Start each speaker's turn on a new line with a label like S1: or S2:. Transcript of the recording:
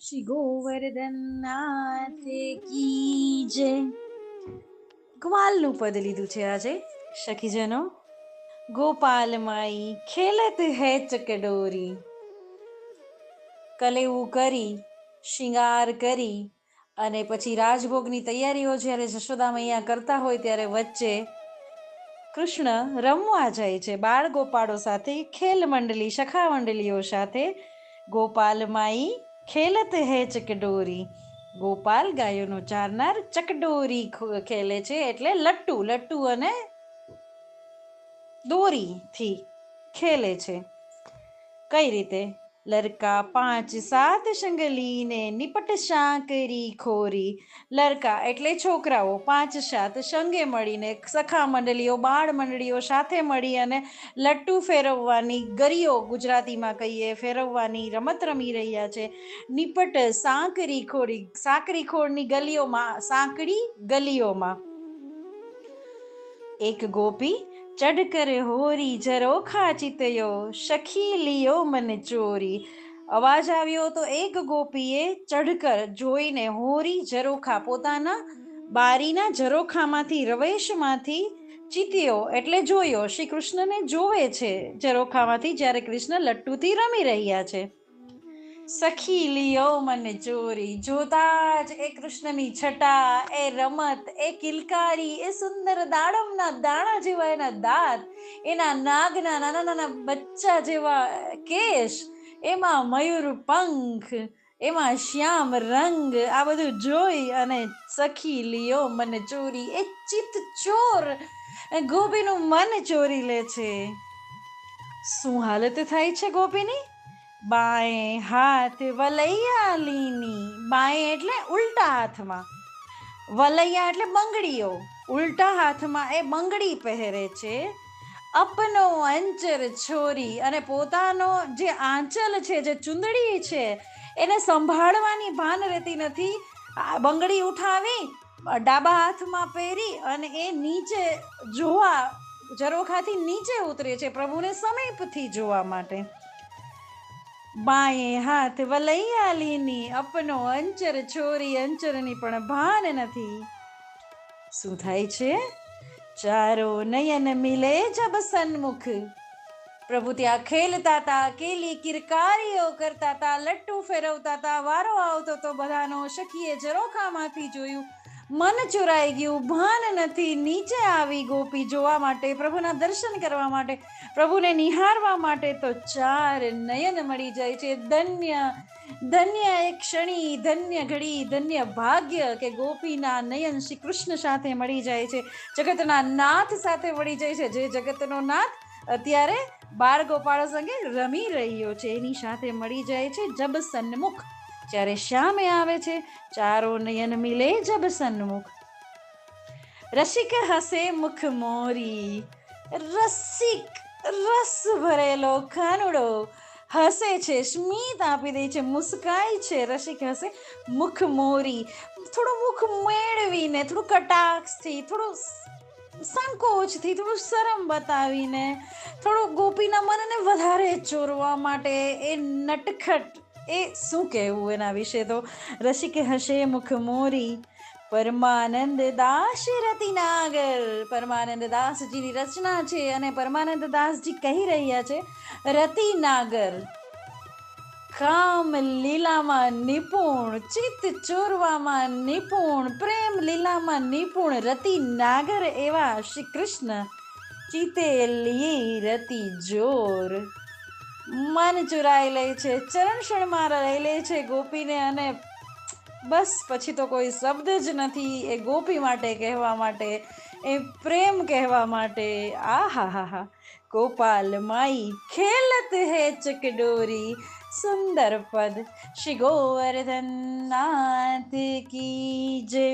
S1: શ્રી ગોવર્ધનનાથ કી જય. ગ્વાલનું પદ લીધું છે આજે સખીજનો. ગોપાલ માઈ ખેલત હે ચકડોરી. કલેવું કરી, શિંગાર કરી અને પછી રાજભોગની તૈયારીઓ જ્યારે જશોદા મૈયા કરતા હોય ત્યારે વચ્ચે કૃષ્ણ રમવા જાય છે બાળ ગોપાળો સાથે, ખેલ મંડળી સખા મંડળીઓ સાથે. ગોપાલ માઈ ખેલત હે ચકડોરી. ગોપાલ ગાયોનો ચારનાર ચકડોરી ખેલે છે એટલે લટ્ટુ લટ્ટુ અને દોરીથી ખેલે છે. કઈ રીતે? લરકા 5-7 સંગલીને નિપટ સાંકરી ખોરી. લરકા એટલે છોકરાઓ 5-7 સંગે મળીને સખા મંડળીઓ બાળ મંડળીઓ સાથે મળી અને લટ્ટુ ફેરવવાની ગરીઓ ગુજરાતીમાં કહીએ ફેરવવાની રમત રમી રહ્યા છે. નિપટ સાંકરી ખોરી, સાંકરી ખોરની ગલીઓમાં, સાંકડી ગલીઓમાં. એક ગોપી ચઢકર હોરી ઝરોખા ચિતયો, સખી લિયો મન ચોરી. અવાજ આવ્યો તો એક ગોપીએ ચઢકર જોઈને હોરી ઝરોખા પોતાના બારીના ઝરોખામાંથી રવેશમાંથી ચિત્યો એટલે જોયો. શ્રી કૃષ્ણને જોવે છે ઝરોખામાંથી જ્યારે કૃષ્ણ લટ્ટુથી રમી રહ્યા છે. સખી લિયો મને ચોરી. જોતા જ એ કૃષ્ણની છટા, એ રમત, એ કિલકારી, એ સુંદર દાડમના દાણા જેવા એના દાંત, એના નાગના નાના નાના બચ્ચા જેવા કેશ, એમાં મયુર પંખ, એમાં શ્યામ રંગ, આ બધું જોઈ અને સખી લિયો મને ચોરી, એ ચિત્ત ચોર ગોપીનું મન ચોરી લે છે. શું હાલત થાય છે ગોપીની? બાએ હાથ વલૈયા લીની. બાએ એટલે ઉલટા હાથમાં, વલૈયા એટલે બંગડીઓ, ઉલટા હાથમાં એ બંગડી પહેરે છે. અપનો અંચર છોરી, અને પોતાનો જે આંચલ છે, જે ચુંદડી છે, એને સંભાળવાની ભાન રહેતી નથી. બંગડી ઉઠાવી ડાબા હાથમાં પહેરી અને એ નીચે જોવા, ઝરોખાથી નીચે ઉતરે છે પ્રભુને સમીપથી જોવા માટે. બાએ હાથ વલૈયા લીની, અપનો અંચર છોરી, અંચરની પણ ભાન નથી. શું થાય છે? ચારો નયન મિલે જબ સન્મુખ. પ્રભુ ત્યાં ખેલતા હતા, કેલી કિરકારીઓ કરતા હતા, લટ્ટુ ફેરવતા હતા. વારો આવતો તો બધાનો. સખીએ ઝરોખામાંથી જોયું, મન ચોરાઈ ગયું, ભાન નથી. નીચે આવી ગોપી જોવા માટે, પ્રભુના દર્શન કરવા માટે, પ્રભુને નિહાળવા માટે. તો ચાર નયન મળી જાય છે. ધન્ય ધન્ય એક ક્ષણી, ધન્ય ઘડી, ધન્ય ભાગ્ય કે ગોપીના નયન શ્રી કૃષ્ણ સાથે મળી જાય છે, જગતના નાથ સાથે મળી જાય છે. જે જગતનો નાથ અત્યારે બાળ ગોપાળો સંગે રમી રહ્યો છે એની સાથે મળી જાય છે જબ સન્મુખ, જ્યારે શ્યામે આવે છે. ચારો નયન મિલે જબ સન્મુખ. રસિક હસે મુખ મોરી. રસિક રસ ભરેલો કાનુડો હસે છે, સ્મિત આપી દે છે, મુસ્કાય છે. રસિક હસે મુખ મોરી, થોડું મુખ મેળવીને, થોડું કટાક્ષથી, થોડું સંકોચથી, થોડું શરમ બતાવીને, થોડું ગોપીના મનને વધારે ચોરવા માટે. એ નટખટ, એ શું કહેવું એના વિશે તો. રસિક હશે મુખ મોરી. પરમાનંદ દાસ રતિ નાગર. પરમાનંદ દાસજીની રચના છે અને પરમાનંદ દાસજી કહી રહ્યા છે રતિ નાગર. કામ લીલામાં નિપુણ, ચિત્ત ચોરવામાં નિપુણ, પ્રેમ લીલામાં નિપુણ રતિ નાગર એવા શ્રી કૃષ્ણ ચિતે લીએ રતિ જોર. મન ચુરાઈ લે છે, ચરણ શણમાં લઈ લે છે ગોપીને, અને બસ પછી તો કોઈ શબ્દ જ નથી એ ગોપી માટે કહેવા માટે, એ પ્રેમ કહેવા માટે. આ હા હા હા. ગોપાલ માઈ ખેલત હે ચકડોરી. સુંદર પદ. શ્રી ગોવર્ધન નાથ કી જય.